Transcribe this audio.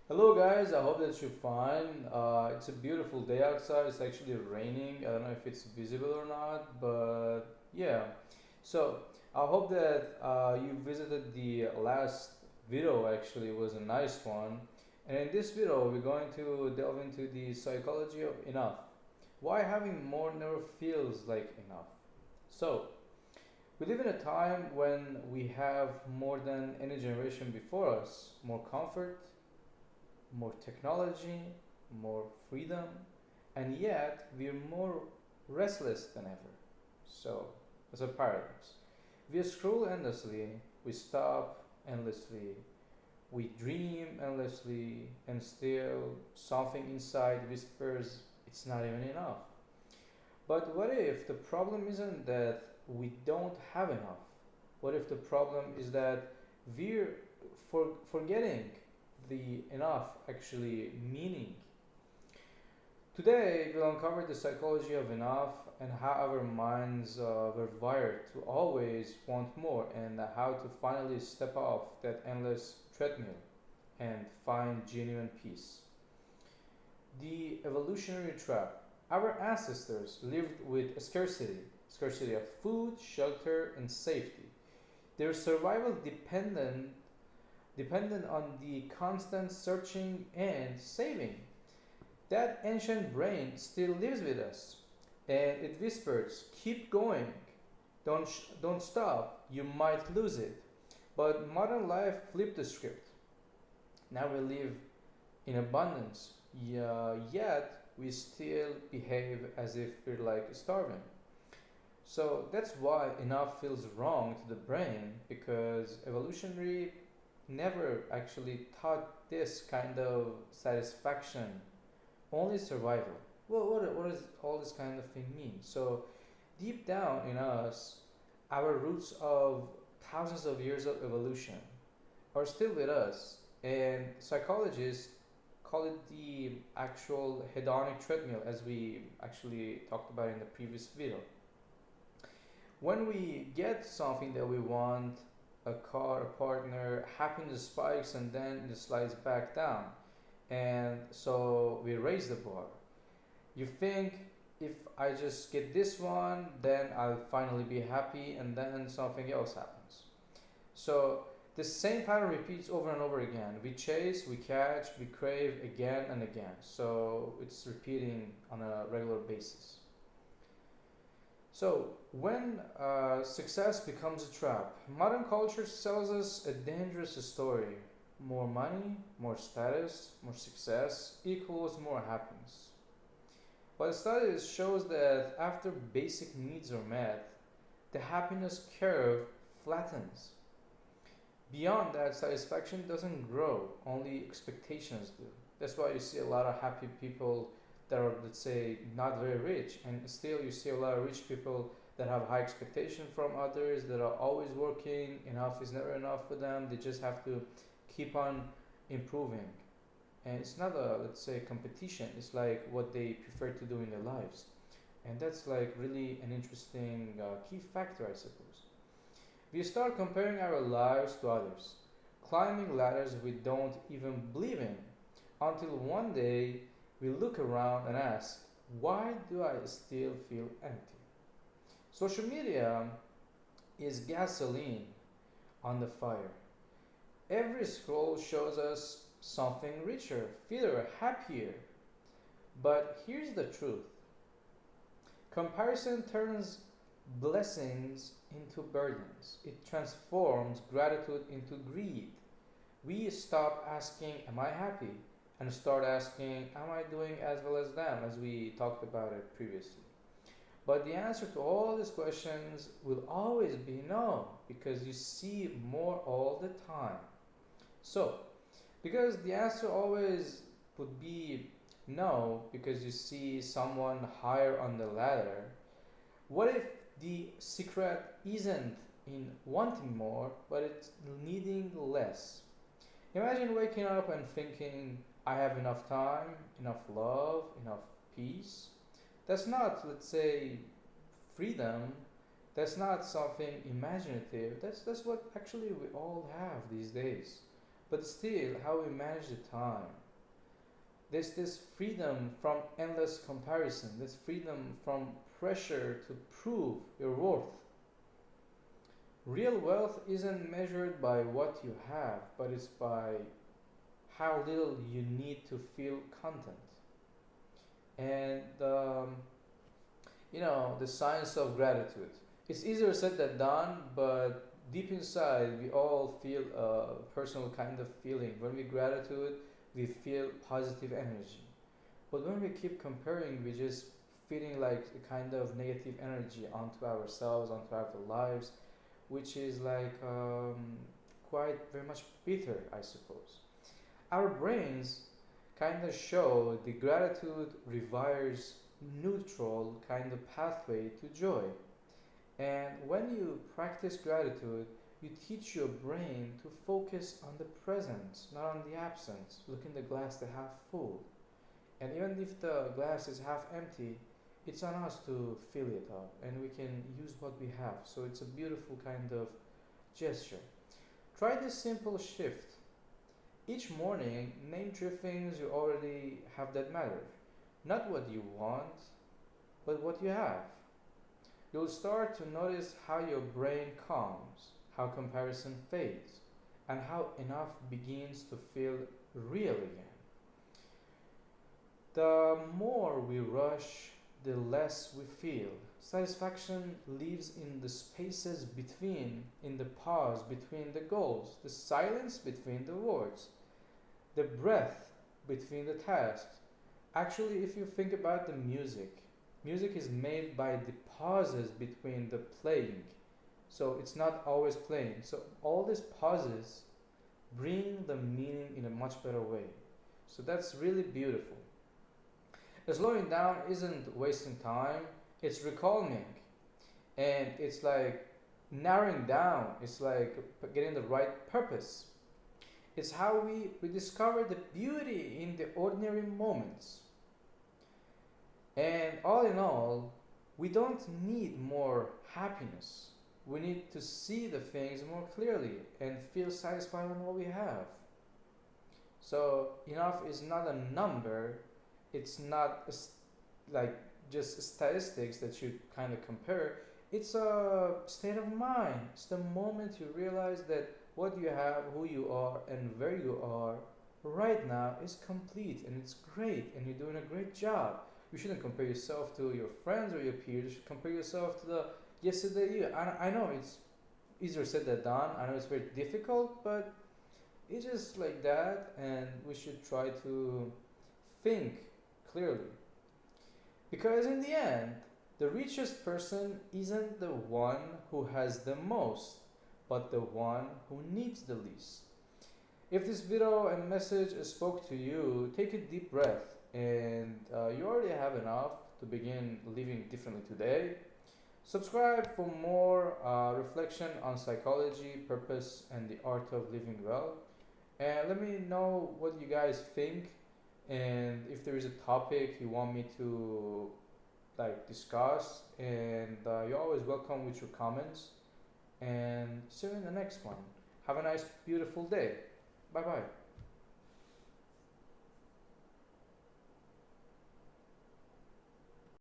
Hello guys, I hope that you're fine. It's a beautiful day outside. It's actually raining. I don't know if it's visible or not, but yeah. So I hope that you visited the last video. Actually, it was a nice one. And in this video, we're going to delve into the psychology of enough. Why having more never feels like enough. So we live in a time when we have more than any generation before us, more comfort, more technology, more freedom, and yet we're more restless than ever. So, it's a paradox. We scroll endlessly, we stop endlessly, we dream endlessly, and still something inside whispers it's not even enough. But what if the problem isn't that we don't have enough? What if the problem is that we're forgetting the enough actually meaning? Today, we'll uncover the psychology of enough and how our minds were wired to always want more, and how to finally step off that endless treadmill and find genuine peace. The evolutionary trap. Our ancestors lived with scarcity of food, shelter, and safety. Their survival dependent on the constant searching and saving. That ancient brain still lives with us, and it whispers, "Keep going, don't stop. You might lose it." But modern life flipped the script. Now we live in abundance, yeah, yet we still behave as if we're like starving. So that's why enough feels wrong to the brain, because evolutionary never actually taught this kind of satisfaction, only survival. Well, what does all this kind of thing mean? So deep down in us, our roots of thousands of years of evolution are still with us, and psychologists call it the actual hedonic treadmill, as we actually talked about in the previous video. When we get something that we want, a car, a partner, happiness spikes and then it slides back down. And so we raise the bar. You think, if I just get this one, then I'll finally be happy, and then something else happens. So the same pattern repeats over and over again. We chase, we catch, we crave again and again. So it's repeating on a regular basis. So, when success becomes a trap, modern culture sells us a dangerous story. More money, more status, more success equals more happiness. But studies shows that after basic needs are met, the happiness curve flattens. Beyond that, satisfaction doesn't grow, only expectations do. That's why you see a lot of happy people that are, let's say, not very rich, and still you see a lot of rich people that have high expectation from others, that are always working. Enough is never enough for them. They just have to keep on improving. And it's not a, let's say, competition. It's like what they prefer to do in their lives. And that's like really an interesting key factor, I suppose. We start comparing our lives to others, climbing ladders we don't even believe in, until one day we look around and ask, why do I still feel empty? Social media is gasoline on the fire. Every scroll shows us something richer, fitter, happier. But here's the truth: comparison turns blessings into burdens, it transforms gratitude into greed. We stop asking, "Am I happy?" and start asking, "Am I doing as well as them?" as we talked about it previously. But the answer to all these questions will always be no, because you see more all the time. So, because the answer always would be no, because you see someone higher on the ladder, what if the secret isn't in wanting more, but it's needing less? Imagine waking up and thinking, "I have enough time, enough love, enough peace." That's not, let's say, freedom. That's not something imaginative. That's what actually we all have these days. but still how we manage the time. There's this freedom from endless comparison, this freedom from pressure to prove your worth. Real wealth isn't measured by what you have, but it's by how little you need to feel content. And the science of gratitude. It's easier said than done, but deep inside, we all feel a personal kind of feeling. When we gratitude, we feel positive energy. But when we keep comparing, we just feeling like a kind of negative energy onto ourselves, onto our lives, which is like quite very much bitter, I suppose. Our brains kind of show the gratitude rewires neutral kind of pathway to joy. And when you practice gratitude, you teach your brain to focus on the present, not on the absence. Look in the glass the half full. And even if the glass is half empty, it's on us to fill it up and we can use what we have. So it's a beautiful kind of gesture. Try this simple shift. Each morning, name three things you already have that matter. Not what you want, but what you have. You'll start to notice how your brain calms, how comparison fades, and how enough begins to feel real again. The more we rush, the less we feel. Satisfaction lives in the spaces between, in the pause between the goals, the silence between the words, the breath between the tasks. Actually, if you think about the music, music is made by the pauses between the playing. So it's not always playing. So all these pauses bring the meaning in a much better way. So that's really beautiful. Slowing down isn't wasting time, it's recalming. And it's like narrowing down, it's like getting the right purpose. It's how we rediscover the beauty in the ordinary moments. And all in all, we don't need more happiness. We need to see the things more clearly and feel satisfied on what we have. So, enough is not a number, it's not like just statistics that you kind of compare. It's a state of mind. It's the moment you realize that what you have, who you are, and where you are right now is complete and it's great and you're doing a great job. You shouldn't compare yourself to your friends or your peers. You should compare yourself to the yesterday you. I know it's easier said than done. I know it's very difficult, but it's just like that, and we should try to think clearly. Because in the end, the richest person isn't the one who has the most, but the one who needs the least. If this video and message spoke to you, take a deep breath and you already have enough to begin living differently today. Subscribe for more reflection on psychology, purpose, and the art of living well. And let me know what you guys think, and if there is a topic you want me to discuss. And you're always welcome with your comments. And see you in the next one. Have a nice, beautiful day. Bye bye.